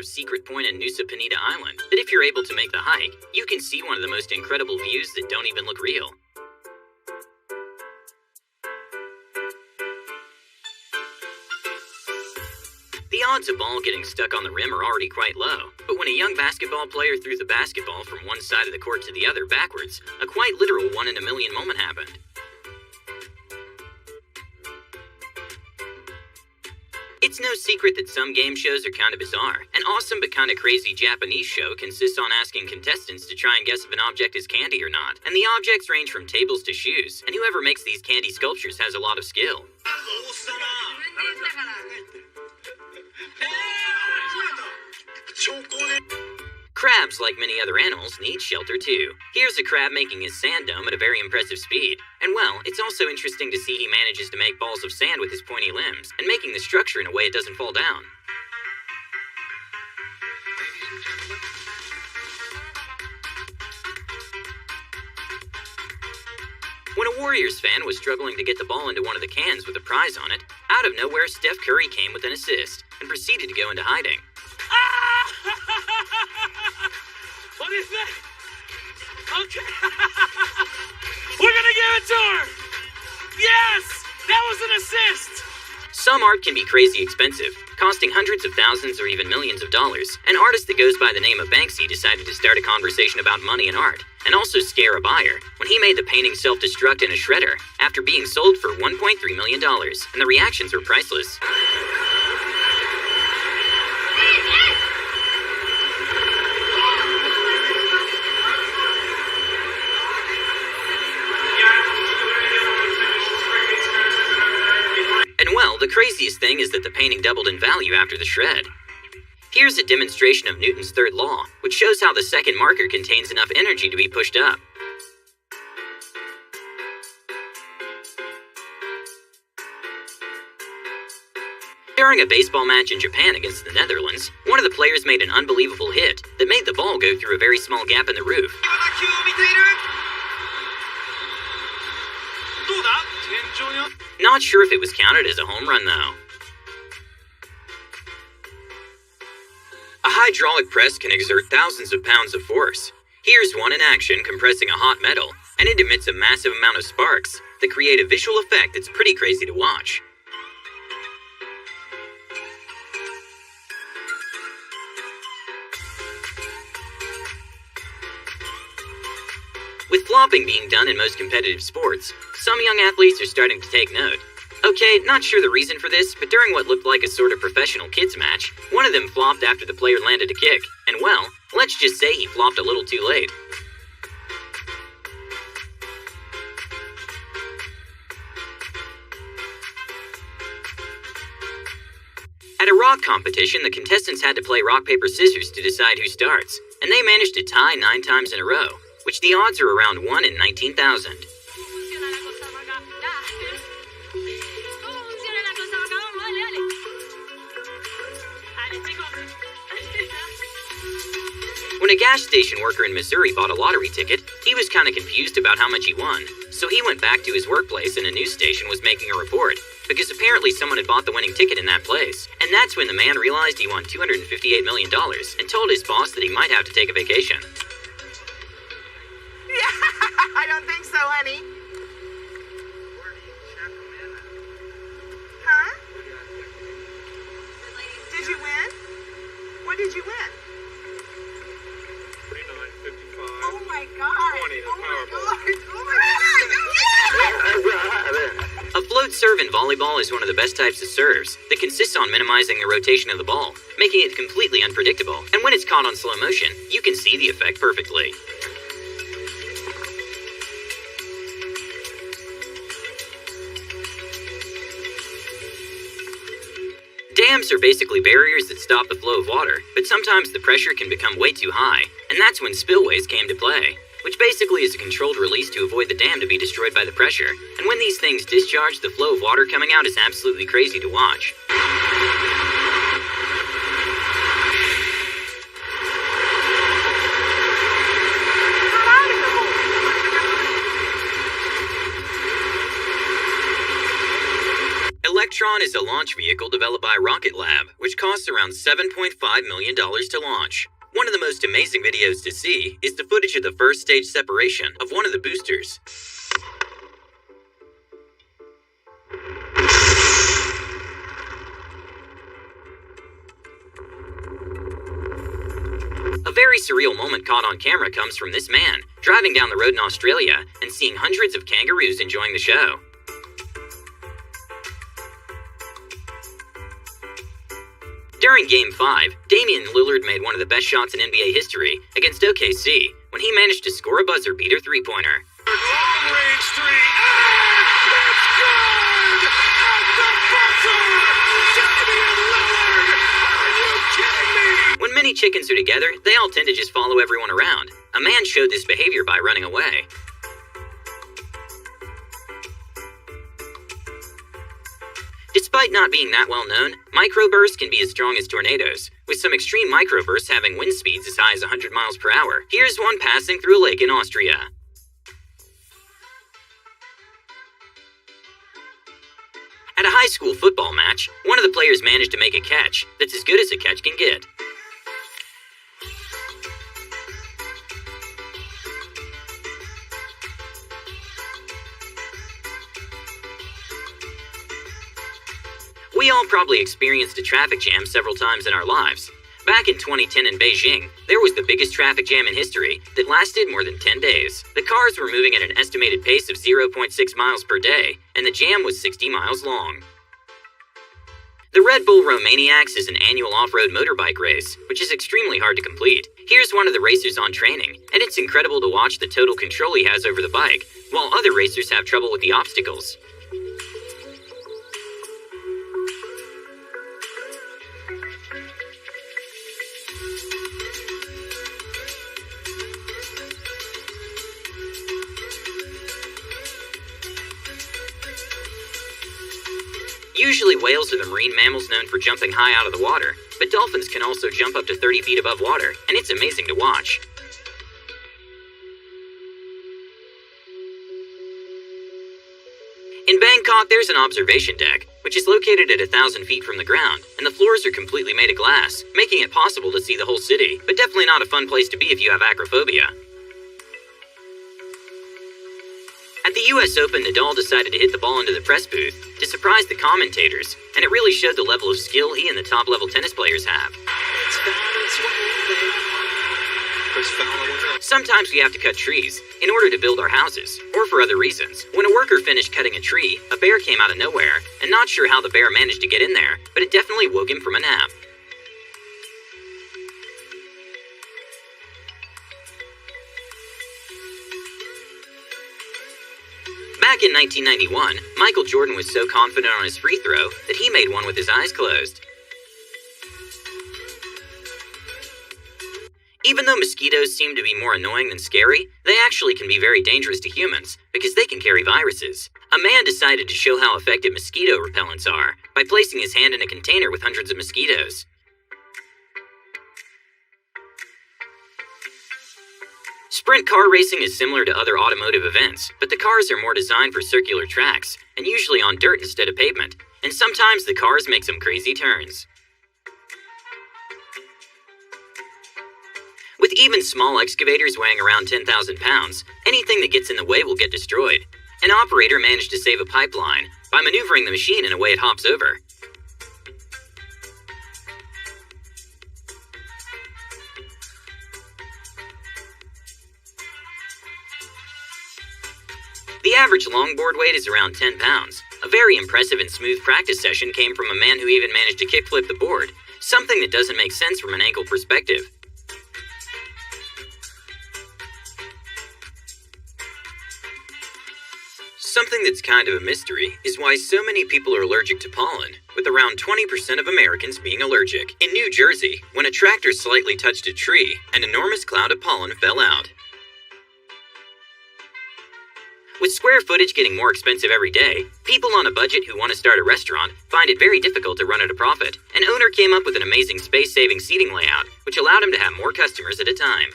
secret point in Nusa Penida Island that if you're able to make the hike, you can see one of the most incredible views that don't even look real. The odds of ball getting stuck on the rim are already quite low, but when a young basketball player threw the basketball from one side of the court to the other backwards, a quite literal 1 in a million moment happened. It's no secret that some game shows are kind of bizarre. An awesome but kind of crazy Japanese show consists on asking contestants to try and guess if an object is candy or not, and the objects range from tables to shoes, and whoever makes these candy sculptures has a lot of skill. Crabs, like many other animals, need shelter too. Here's a crab making his sand dome at a very impressive speed. And well, it's also interesting to see he manages to make balls of sand with his pointy limbs, and making the structure in a way it doesn't fall down. When a Warriors fan was struggling to get the ball into one of the cans with a prize on it, out of nowhere Steph Curry came with an assist, and proceeded to go into hiding. What is that? Okay. We're gonna give it to her! Yes! That was an assist! Some art can be crazy expensive, costing hundreds of thousands or even millions of dollars. An artist that goes by the name of Banksy decided to start a conversation about money and art, and also scare a buyer, when he made the painting self-destruct in a shredder after being sold for $1.3 million, and the reactions were priceless. And well, the craziest thing is that the painting doubled in value after the shred. Here's a demonstration of Newton's third law, which shows how the second marker contains enough energy to be pushed up. During a baseball match in Japan against the Netherlands, one of the players made an unbelievable hit that made the ball go through a very small gap in the roof. Not sure if it was counted as a home run though. A hydraulic press can exert thousands of pounds of force. Here's one in action compressing a hot metal, and it emits a massive amount of sparks that create a visual effect that's pretty crazy to watch. With flopping being done in most competitive sports, some young athletes are starting to take note. Okay, not sure the reason for this, but during what looked like a sort of professional kids match, one of them flopped after the player landed a kick, and well, let's just say he flopped a little too late. At a rock competition, the contestants had to play rock, paper, scissors to decide who starts, and they managed to tie 9 times in a row, which the odds are around 1 in 19,000. When a gas station worker in Missouri bought a lottery ticket, he was kind of confused about how much he won, so he went back to his workplace and a news station was making a report, because apparently someone had bought the winning ticket in that place. And that's when the man realized he won $258 million and told his boss that he might have to take a vacation. I don't think so, honey. Huh? Did you win? What did you win? 49.55. Oh my God. 20, the oh my Powerball. God. Oh my God. A float serve in volleyball is one of the best types of serves that consists on minimizing the rotation of the ball, making it completely unpredictable. And when it's caught on slow motion, you can see the effect perfectly. Dams are basically barriers that stop the flow of water, but sometimes the pressure can become way too high, and that's when spillways came to play, which basically is a controlled release to avoid the dam to be destroyed by the pressure. And when these things discharge, the flow of water coming out is absolutely crazy to watch. Electron is a launch vehicle developed by Rocket Lab, which costs around $7.5 million to launch. One of the most amazing videos to see is the footage of the first stage separation of one of the boosters. A very surreal moment caught on camera comes from this man, driving down the road in Australia and seeing hundreds of kangaroos enjoying the show. During Game 5, Damian Lillard made one of the best shots in NBA history against OKC when he managed to score a buzzer beater three-pointer. Long-range three, and it's good! At the buzzer! Damian Lillard! Are you kidding me? When many chickens are together, they all tend to just follow everyone around. A man showed this behavior by running away. Despite not being that well known, microbursts can be as strong as tornadoes, with some extreme microbursts having wind speeds as high as 100 miles per hour. Here's one passing through a lake in Austria. At a high school football match, one of the players managed to make a catch that's as good as a catch can get. We all probably experienced a traffic jam several times in our lives. Back in 2010 in Beijing, there was the biggest traffic jam in history that lasted more than 10 days. The cars were moving at an estimated pace of 0.6 miles per day, and the jam was 60 miles long. The Red Bull Romaniacs is an annual off-road motorbike race, which is extremely hard to complete. Here's one of the racers on training, and it's incredible to watch the total control he has over the bike, while other racers have trouble with the obstacles. Usually whales are the marine mammals known for jumping high out of the water, but dolphins can also jump up to 30 feet above water, and it's amazing to watch. In Bangkok, there's an observation deck, which is located at 1,000 feet from the ground, and the floors are completely made of glass, making it possible to see the whole city, but definitely not a fun place to be if you have acrophobia. At the US Open, Nadal decided to hit the ball into the press booth to surprise the commentators, and it really showed the level of skill he and the top-level tennis players have. Sometimes we have to cut trees in order to build our houses, or for other reasons. When a worker finished cutting a tree, a bear came out of nowhere, and not sure how the bear managed to get in there, but it definitely woke him from a nap. Back in 1991, Michael Jordan was so confident on his free throw that he made one with his eyes closed. Even though mosquitoes seem to be more annoying than scary, they actually can be very dangerous to humans because they can carry viruses. A man decided to show how effective mosquito repellents are by placing his hand in a container with hundreds of mosquitoes. Sprint car racing is similar to other automotive events, but the cars are more designed for circular tracks, and usually on dirt instead of pavement, and sometimes the cars make some crazy turns. With even small excavators weighing around 10,000 pounds, anything that gets in the way will get destroyed. An operator managed to save a pipeline by maneuvering the machine in a way it hops over. The average longboard weight is around 10 pounds. A very impressive and smooth practice session came from a man who even managed to kickflip the board, something that doesn't make sense from an ankle perspective. Something that's kind of a mystery is why so many people are allergic to pollen, with around 20% of Americans being allergic. In New Jersey, when a tractor slightly touched a tree, an enormous cloud of pollen fell out. With square footage getting more expensive every day, people on a budget who want to start a restaurant find it very difficult to run at a profit. An owner came up with an amazing space-saving seating layout, which allowed him to have more customers at a time.